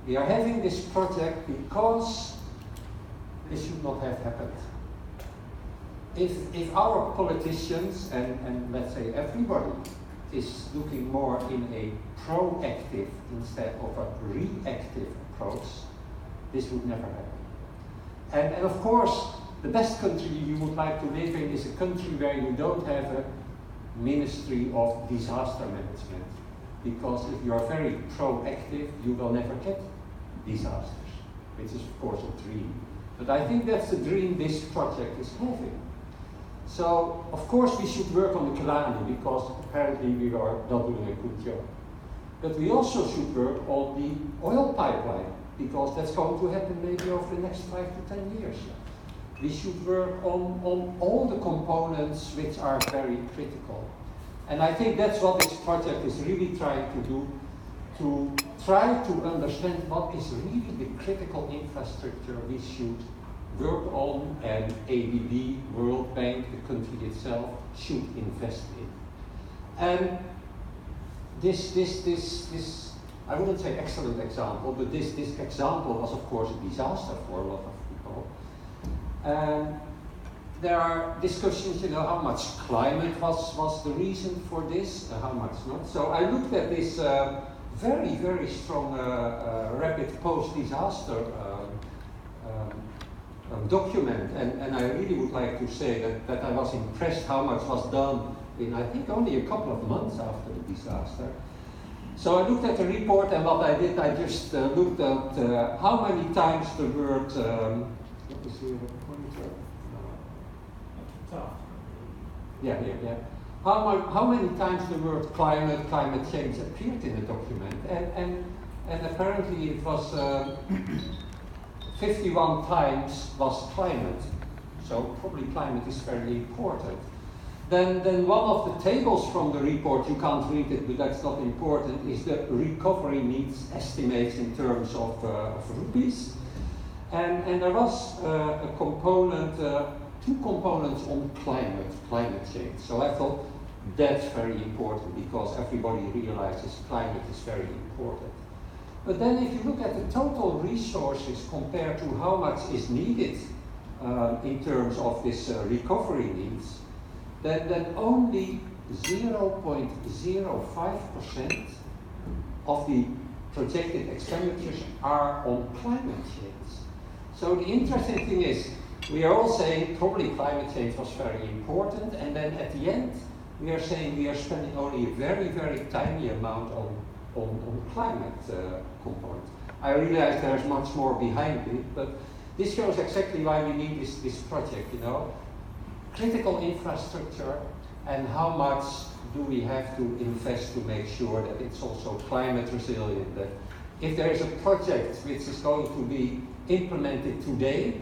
We are having this project because this should not have happened. If our politicians and let's say everybody is looking more in a proactive instead of a reactive approach, this would never happen. And of course, the best country you would like to live in is a country where you don't have a Ministry of Disaster Management. Because if you are very proactive, you will never get disasters, which is of course a dream. But I think that's the dream this project is having. So, of course we should work on the Kalani, because apparently we are not doing a good job. But we also should work on the oil pipeline, because that's going to happen maybe over the next 5 to 10 years. We should work on all the components which are very critical. And I think that's what this project is really trying to do, to try to understand what is really the critical infrastructure we should work on, and ADB, World Bank, the country itself, should invest in. And this I wouldn't say excellent example, but this example was of course a disaster for a lot of people. And there are discussions, how much climate was the reason for this, how much not. So I looked at this very, very strong rapid post-disaster document, and I really would like to say that I was impressed how much was done in, I think, only a couple of months after the disaster. So I looked at the report, and what I did, I just looked at how many times the word, what is here, pointer? Yeah. How many times the word climate change appeared in the document, and apparently it was 51 times was climate. So probably climate is very important. Then one of the tables from the report, you can't read it, but that's not important, is the recovery needs estimates in terms of rupees. And there was a component, two components on climate change. So I thought that's very important, because everybody realizes climate is very important. But then if you look at the total resources compared to how much is needed in terms of this recovery needs, then only 0.05% of the projected expenditures are on climate change. So the interesting thing is, we are all saying probably climate change was very important, and then at the end we are saying we are spending only a very, very tiny amount on climate components. I realize there's much more behind it, but this shows exactly why we need this project, critical infrastructure, and how much do we have to invest to make sure that it's also climate resilient, that if there is a project which is going to be implemented today,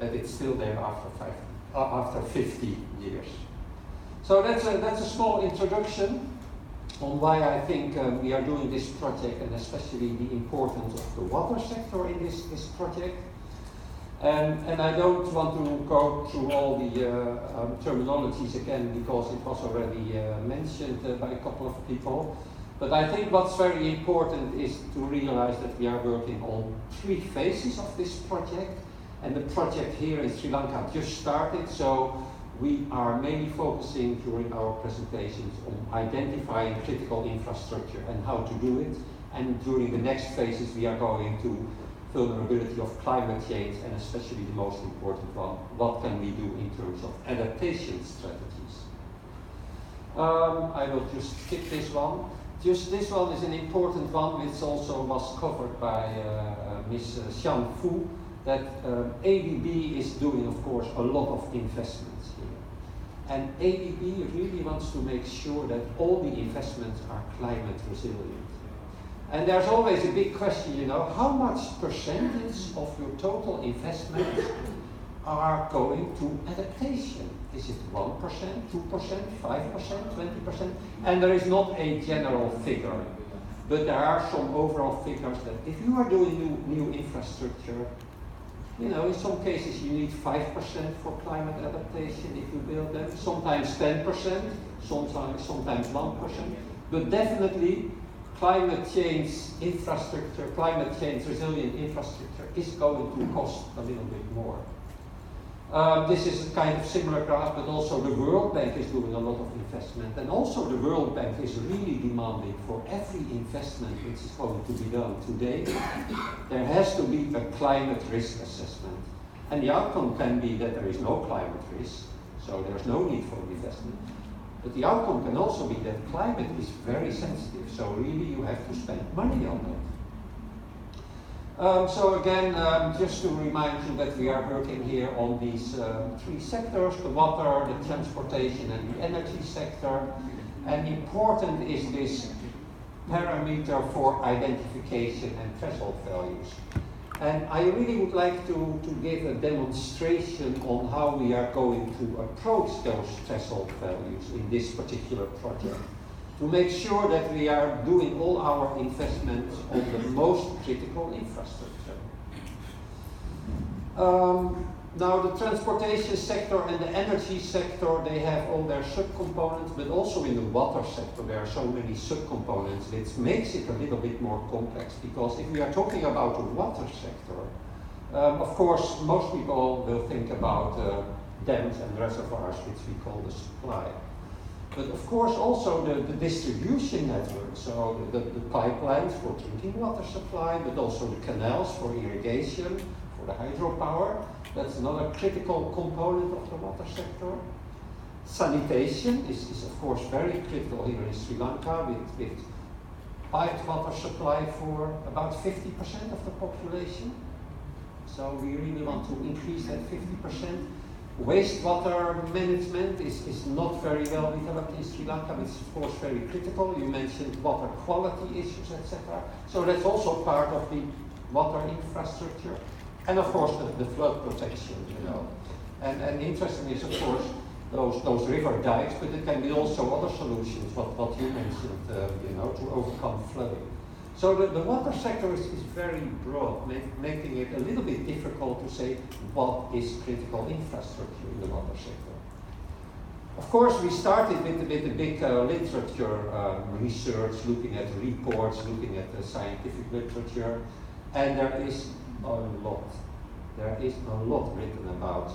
that it's still there after 50 years. So that's a small introduction on why I think we are doing this project, and especially the importance of the water sector in this project. And I don't want to go through all the terminologies again, because it was already mentioned by a couple of people. But I think what's very important is to realize that we are working on 3 phases of this project. And the project here in Sri Lanka just started, so we are mainly focusing during our presentations on identifying critical infrastructure and how to do it. And during the next phases we are going to vulnerability of climate change, and especially the most important one, what can we do in terms of adaptation strategies. I will just skip this one. Just this one is an important one, which also was covered by Ms. Xian Fu, that ADB is doing, of course, a lot of investments here. And ADB really wants to make sure that all the investments are climate resilient. And there's always a big question, how much percentage of your total investments are going to adaptation? Is it 1%, 2%, 5%, 20%? And there is not a general figure, but there are some overall figures that if you are doing new infrastructure, in some cases you need 5% for climate adaptation if you build them, sometimes 10%, sometimes 1%, but definitely climate change infrastructure, climate change resilient infrastructure is going to cost a little bit more. This is a kind of similar graph, but also the World Bank is doing a lot of investment, and also the World Bank is really demanding for every investment which is going to be done today, there has to be a climate risk assessment. And the outcome can be that there is no climate risk, so there's no need for investment. But the outcome can also be that climate is very sensitive, so really you have to spend money on that. So again, just to remind you that we are working here on these three sectors, the water, the transportation and the energy sector. And important is this parameter for identification and threshold values. And I really would like to give a demonstration on how we are going to approach those threshold values in this particular project, to make sure that we are doing all our investments on the most critical infrastructure. Now the transportation sector and the energy sector, they have all their subcomponents, but also in the water sector there are so many subcomponents, which makes it a little bit more complex, because if we are talking about the water sector, of course most people will think about dams and reservoirs, which we call the supply. But of course also the distribution network, so the pipelines for drinking water supply, but also the canals for irrigation, for the hydropower. That's another critical component of the water sector. Sanitation is of course very critical here in Sri Lanka, with piped water supply for about 50% of the population. So we really want to increase that 50%. Wastewater management is not very well developed in Sri Lanka, but it's of course very critical. You mentioned water quality issues, etc. So that's also part of the water infrastructure. And of course the flood protection, you know. And interesting is of course those river dikes, but it can be also other solutions, what you mentioned, you know, to overcome flooding. So the water sector is very broad, making it a little bit difficult to say what is critical infrastructure in the water sector. Of course, we started with the big literature research, looking at reports, looking at the scientific literature, and there is a lot written about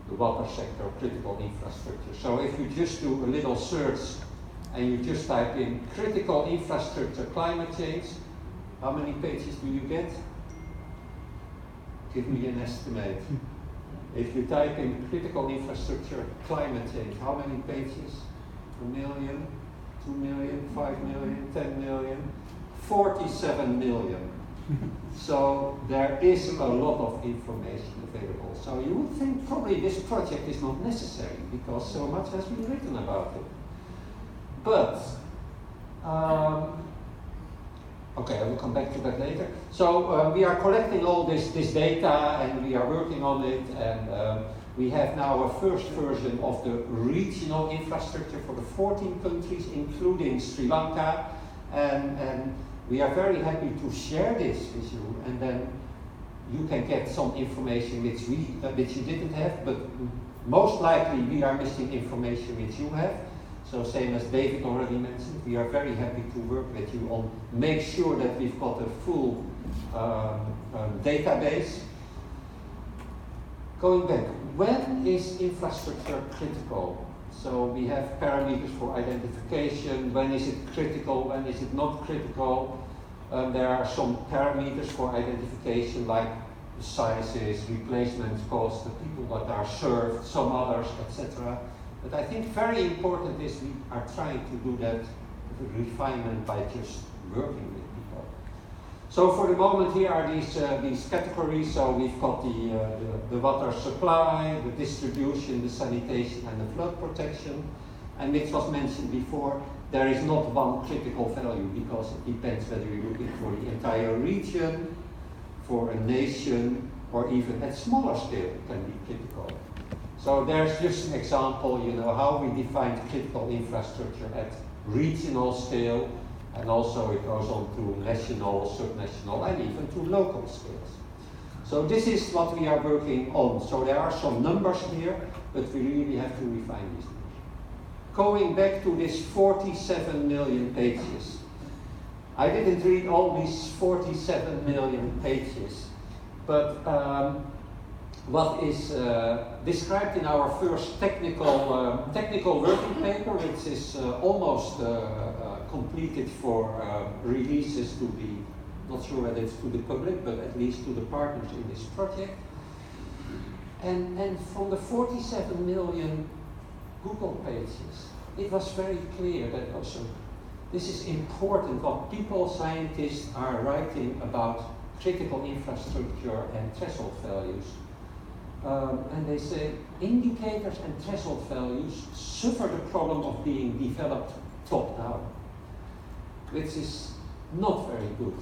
the water sector, critical infrastructure. So if you just do a little search and you just type in critical infrastructure climate change, how many pages do you get? Give me an estimate. If you type in critical infrastructure climate change, how many pages? 1 million, 2 million, 5 million, 10 million, 47 million. So there is a lot of information available. So you would think probably this project is not necessary because so much has been written about it. But okay, I will come back to that later. So we are collecting all this data and we are working on it, and we have now a first version of the regional infrastructure for the 14 countries, including Sri Lanka, and we are very happy to share this with you, and then you can get some information which you didn't have, but most likely we are missing information which you have. So same as David already mentioned, we are very happy to work with you on make sure that we've got a full database. Going back, when is infrastructure critical? So we have parameters for identification, when is it critical, when is it not critical. There are some parameters for identification like the sizes, replacement costs, the people that are served, some others, etc. But I think very important is we are trying to do that refinement by just working with people. So for the moment here are these categories. So we've got the water supply, the distribution, the sanitation and the flood protection. And which was mentioned before, there is not one critical value because it depends whether you're looking for the entire region, for a nation, or even at smaller scale it can be critical. So there's just an example, you know, how we define critical infrastructure at regional scale, and also it goes on to national, subnational, and even to local scales. So this is what we are working on. So there are some numbers here, but we really have to refine these numbers. Going back to this 47 million pages. I didn't read all these 47 million pages, but what is described in our first technical working paper, which is almost completed for releases to the, not sure whether it's to the public, but at least to the partners in this project. And from the 47 million Google pages, it was very clear that also this is important what people, scientists are writing about critical infrastructure and threshold values. And they say indicators and threshold values suffer the problem of being developed top-down, which is not very good.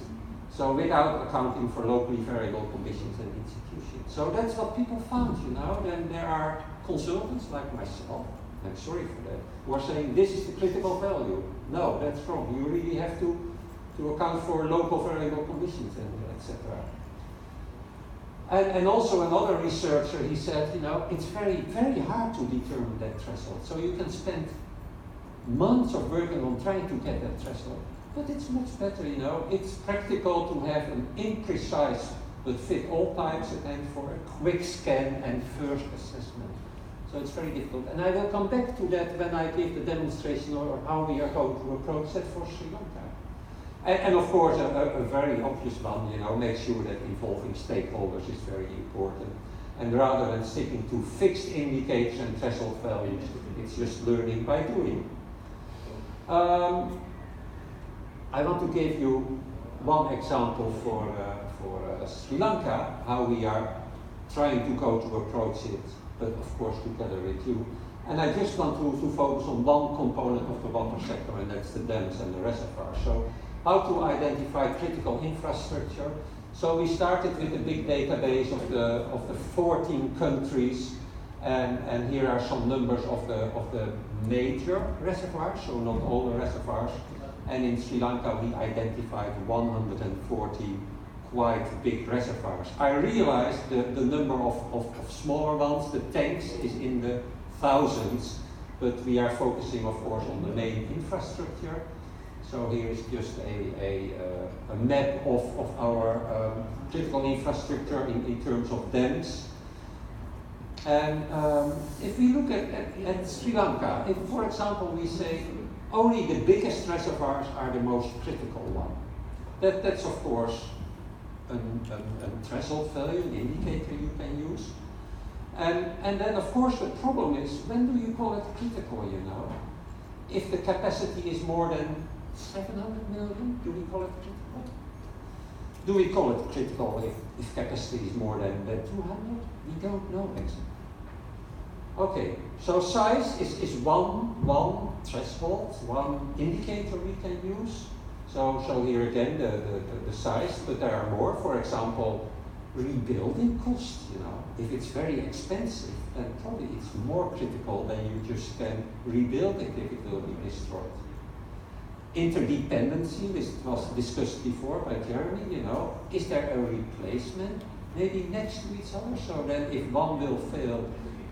So without accounting for locally variable conditions and institutions. So that's what people found, you know. Then there are consultants like myself, I'm sorry for that, who are saying this is the critical value. No, that's wrong. You really have to account for local variable conditions and etc. And also another researcher, he said, you know, it's very, very hard to determine that threshold. So you can spend months of working on trying to get that threshold. But it's much better, you know. It's practical to have an imprecise but fit all types and for a quick scan and first assessment. So it's very difficult. And I will come back to that when I give the demonstration or how we are going to approach that for Sri Lanka. And of course, a very obvious one, you know, make sure that involving stakeholders is very important. And rather than sticking to fixed indicators and threshold values, it's just learning by doing. I want to give you one example for Sri Lanka, how we are trying to go to approach it, but of course together with you. And I just want to focus on one component of the water sector, and that's the dams and the reservoirs. So how to identify critical infrastructure. So we started with a big database of the 14 countries, and here are some numbers of the major reservoirs, so not all the reservoirs. And in Sri Lanka we identified 140 quite big reservoirs. I realized the number of smaller ones, the tanks, is in the thousands, but we are focusing of course on the main infrastructure. So here is just a map of our critical infrastructure in terms of dams. And if we look at Sri Lanka, if for example we say only the biggest reservoirs are the most critical one, that's of course a threshold value, an indicator you can use. And then of course the problem is, when do you call it critical, you know? If the capacity is more than 700 million, do we call it critical? Do we call it critical if capacity is more than 200? We don't know exactly. Okay, so size is one threshold, one indicator we can use. So here again the size, but there are more. For example, rebuilding cost, you know. If it's very expensive, then probably it's more critical than you just can rebuild it if it will be destroyed. Interdependency, which was discussed before by Jeremy, you know, is there a replacement maybe next to each other? So then if one will fail,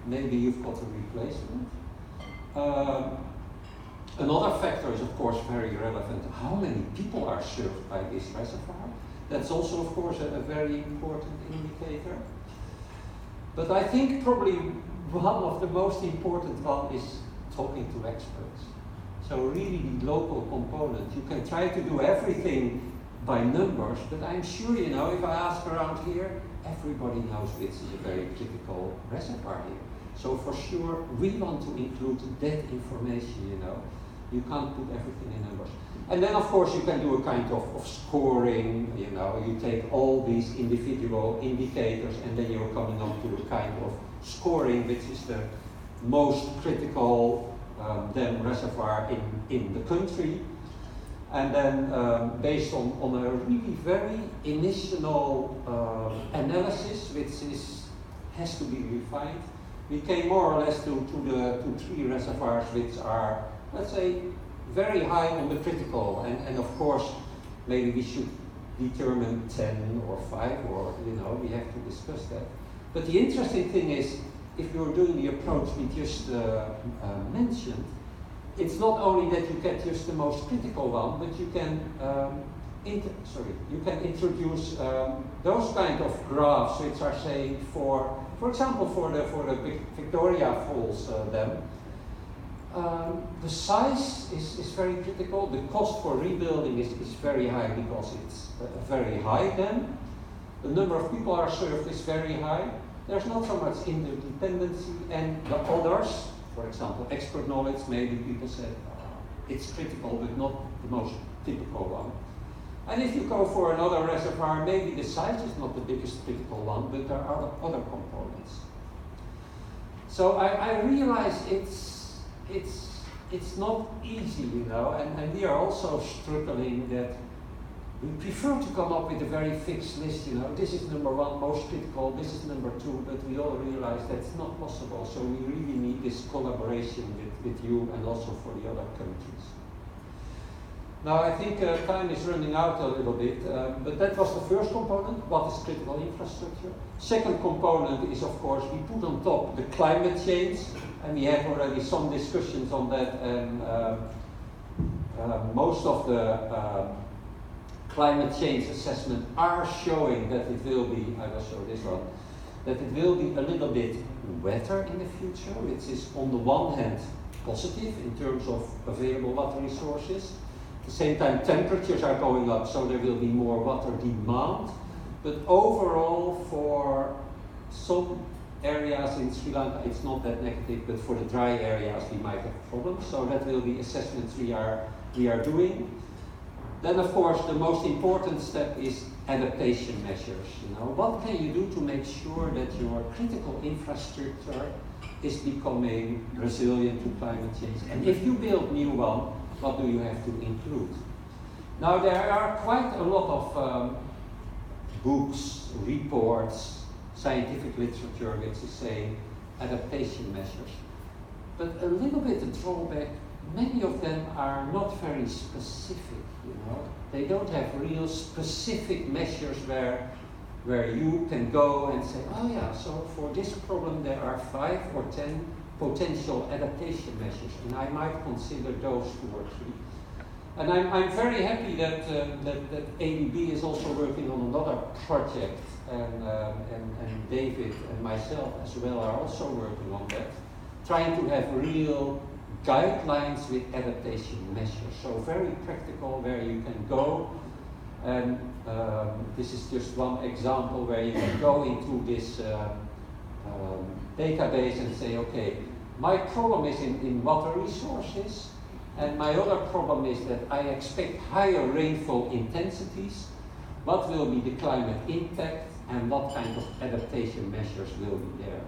maybe you've got a replacement. Another factor is of course very relevant. How many people are served by this reservoir? That's also of course a very important indicator. But I think probably one of the most important one is talking to experts. So really the local component. You can try to do everything by numbers, but I'm sure, you know, if I ask around here, everybody knows which is a very critical reservoir here. So for sure, we want to include that information, you know. You can't put everything in numbers. And then of course you can do a kind of scoring, you know, you take all these individual indicators and then you're coming up to a kind of scoring which is the most critical dam reservoir in the country. And then based on a really very initial analysis which has to be refined, we came more or less to 3 reservoirs which are, let's say, very high on the critical, and of course maybe we should determine 10 or 5, or you know, we have to discuss that. But the interesting thing is, if you're doing the approach we just mentioned, it's not only that you get just the most critical one, but you can you can introduce those kind of graphs which are saying for example, for the Victoria Falls dam. The size is very critical. The cost for rebuilding is very high because it's a very high dam. The number of people are served is very high. There's not so much interdependency, and the others, for example, expert knowledge, maybe people said it's critical but not the most typical one. And if you go for another reservoir, maybe the size is not the biggest critical one, but there are other components. So I realize it's not easy, you know, and we are also struggling that we prefer to come up with a very fixed list, you know, this is number one, most critical, this is number two, but we all realize that's not possible, so we really need this collaboration with you and also for the other countries. Now I think time is running out a little bit, but that was the first component, what is critical infrastructure. Second component is, of course, we put on top the climate change, and we have already some discussions on that, and most of the climate change assessment are showing that it will be, I will show this one, that it will be a little bit wetter in the future, which is on the one hand positive in terms of available water resources. At the same time, temperatures are going up, so there will be more water demand. But overall, for some areas in Sri Lanka, it's not that negative, but for the dry areas, we might have problems. So that will be assessments we are doing. Then, of course, the most important step is adaptation measures. You know, what can you do to make sure that your critical infrastructure is becoming resilient to climate change? And if you build new one, what do you have to include? Now, there are quite a lot of books, reports, scientific literature which is saying adaptation measures. But a little bit of drawback, many of them are not very specific, you know. They don't have real specific measures where you can go and say, oh yeah, so for this problem there are 5 or 10 potential adaptation measures, and I might consider those 2 or 3. And I'm very happy that ADB is also working on another project, and David and myself as well are also working on that, trying to have real guidelines with adaptation measures. So very practical, where you can go, and this is just one example where you can go into this database and say, okay, my problem is in water resources, and my other problem is that I expect higher rainfall intensities. What will be the climate impact, and what kind of adaptation measures will be there?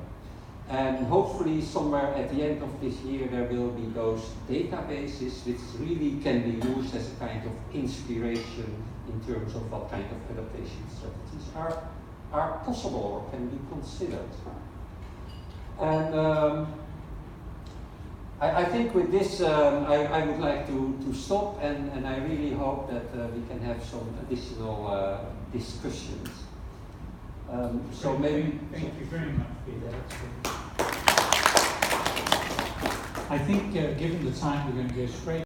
And hopefully somewhere at the end of this year there will be those databases which really can be used as a kind of inspiration in terms of what kind of adaptation strategies are possible or can be considered. And I think with this I would like to stop, and I really hope that we can have some additional discussions. So maybe... Thank you very much, Peter. I think given the time, we're going to go straight